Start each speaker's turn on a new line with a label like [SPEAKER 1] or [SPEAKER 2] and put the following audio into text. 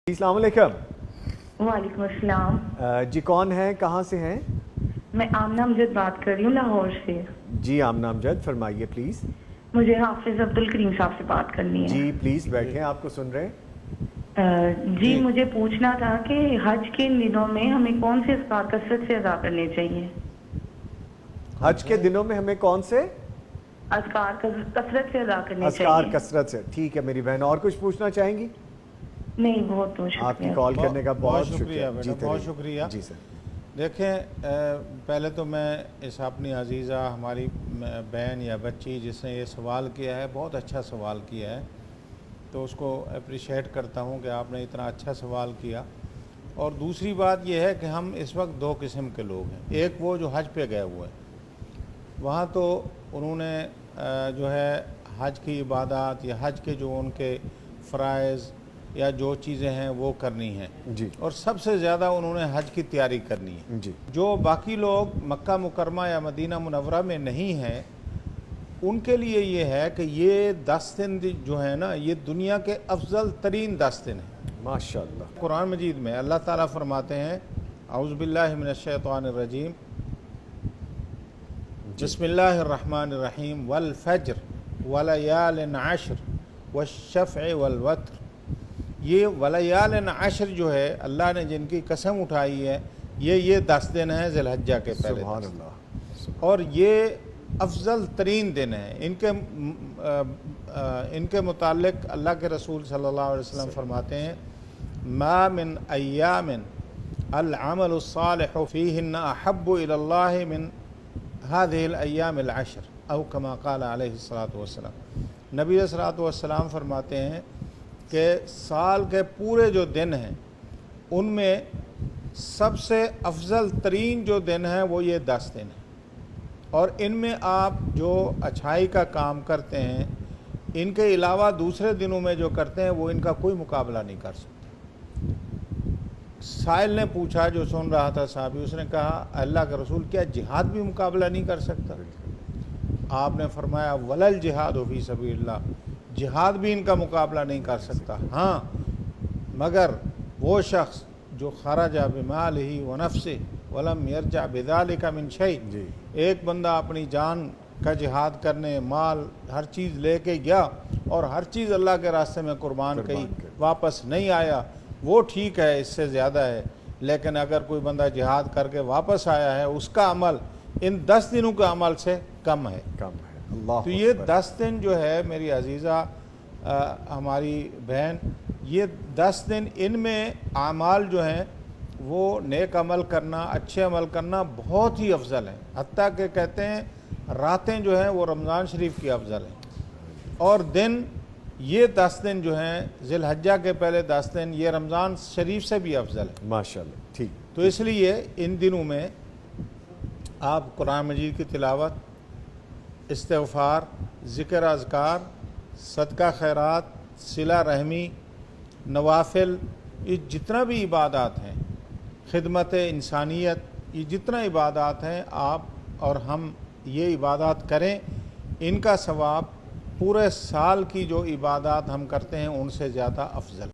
[SPEAKER 1] अस्सलाम वालेकुम।
[SPEAKER 2] वालेकुम अस्सलाम।
[SPEAKER 1] जी कौन है, कहाँ से हैं?
[SPEAKER 2] मैं आमना अमजद बात कर रही हूँ लाहौर से।
[SPEAKER 1] जी आमना अमजद, फरमाइए प्लीज़।
[SPEAKER 2] मुझे हाफिज अब्दुल करीम साहब से बात करनी है।
[SPEAKER 1] जी प्लीज़ बैठें, आपको सुन रहे हैं।
[SPEAKER 2] जी मुझे पूछना था कि हज के दिनों में हमें कौन से अज़कार कसरत से अदा करने चाहिए?
[SPEAKER 1] हज के दिनों में हमें कौन से
[SPEAKER 2] अज़कार कसरत से अदा करने
[SPEAKER 1] अज़कार
[SPEAKER 2] चाहिए?
[SPEAKER 1] कसरत से? ठीक है मेरी बहन, और कुछ पूछना चाहेंगी?
[SPEAKER 2] नहीं, बहुत बहुत
[SPEAKER 1] आपकी
[SPEAKER 2] शुक्रिया।
[SPEAKER 1] कॉल करने का बहुत
[SPEAKER 3] शुक्रिया
[SPEAKER 1] शुक्रिया।
[SPEAKER 3] बेटा, बहुत शुक्रिया।
[SPEAKER 1] जी सर।
[SPEAKER 3] देखें, पहले तो मैं इस अपनी अजीज़ा हमारी बहन या बच्ची जिसने ये सवाल किया है, बहुत अच्छा सवाल किया है, तो उसको अप्रिशिएट करता हूँ कि आपने इतना अच्छा सवाल किया। और दूसरी बात यह है कि हम इस वक्त दो किस्म के लोग हैं। एक वो जो हज पे गए हुए हैं, वहाँ तो उन्होंने जो है हज की इबादत या हज के जो उनके फ़राइज़ या जो चीज़ें हैं वो करनी हैं
[SPEAKER 1] जी।
[SPEAKER 3] और सबसे ज़्यादा उन्होंने हज की तैयारी करनी है।
[SPEAKER 1] जी।
[SPEAKER 3] जो बाकी लोग मक्का मुकरमा या मदीना मुनव्वरा में नहीं हैं, उनके लिए ये है कि ये 10 दिन जो है ना, ये दुनिया के अफजल तरीन 10 दिन हैं।
[SPEAKER 1] माशाअल्लाह।
[SPEAKER 3] कुरान मजीद में अल्लाह ताला फरमाते हैं, औज़ु बिल्लाहि मिनश शैतानिर रजीम, बिस्मिल्लाहिर्रहमानिर्रहीम, वल फज्र वलयालिन अश्र वश्शफ़अ वल वत्र। ये वलयालिन अश्र जो है, अल्लाह ने जिनकी कसम उठाई है, ये 10 दिन हैं ज़िलहज्जा के पहले।
[SPEAKER 1] सुभान अल्लाह।
[SPEAKER 3] और ये अफजल तरीन दिन हैं। इनके मुतालिक अल्लाह के रसूल सल्लल्लाहु अलैहि वसल्लम फरमाते हैं, मा मिन अय्यामिन अल अमलु सालिहु फीहिन्ना अहब्बु इलल्लाहि मिन हादिहिल अय्यामिल अश्र औ कमा क़ाल अलैहि सल्लतु वस्सलाम। नबी सल्लल्लाहु अलैहि वसल्लम फरमाते हैं कि साल के पूरे जो दिन हैं, उनमें सबसे अफजल तरीन जो दिन है वो ये 10 दिन हैं। और इनमें आप जो अच्छाई का काम करते हैं, इनके अलावा दूसरे दिनों में जो करते हैं वो इनका कोई मुकाबला नहीं कर सकते। साहिल ने पूछा, जो सुन रहा था साहबी, उसने कहा, अल्लाह का रसूल, क्या जिहाद भी मुकाबला नहीं कर सकता? आपने फरमाया, वलल जिहाद फी सबीलिल्लाह, जिहाद भी इनका मुकाबला नहीं कर सकता। हाँ, मगर वो शख्स जो खरजा बिमालिही व नफ्सिही वलम यरजा बिज़ालिका मिन शै, एक बंदा अपनी जान का जिहाद करने, माल हर चीज़ लेके गया और हर चीज़ अल्लाह के रास्ते में कुर्बान की, वापस नहीं आया, वो ठीक है, इससे ज़्यादा है। लेकिन अगर कोई बंदा जिहाद करके वापस आया है, उसका अमल इन 10 दिनों के अमल से कम है।
[SPEAKER 1] अल्लाह।
[SPEAKER 3] तो ये 10 दिन जो है मेरी अजीज़ा हमारी बहन, ये 10 दिन, इनमें आमाल जो हैं वो नेक अमल करना, अच्छे अमल करना बहुत ही अफजल है। हत्ता कि कहते हैं रातें जो हैं वो रमज़ान शरीफ की अफजल हैं, और दिन, ये 10 दिन जो हैं ज़िलहज्जा के पहले 10 दिन, ये रमज़ान शरीफ से भी अफजल है।
[SPEAKER 1] माशाअल्लाह। ठीक।
[SPEAKER 3] तो इसलिए इन दिनों में आप कुरान मजीद की तिलावत, इस्तिग़फ़ार, ज़िक्र अज़कार, सदका खैरात, सिला रहमी, नवाफिल, ये जितना भी इबादत हैं, खिदमत इंसानियत, ये जितना इबादत हैं, आप और हम ये इबादत करें, इनका सवाब पूरे साल की जो इबादत हम करते हैं उनसे ज़्यादा अफजल।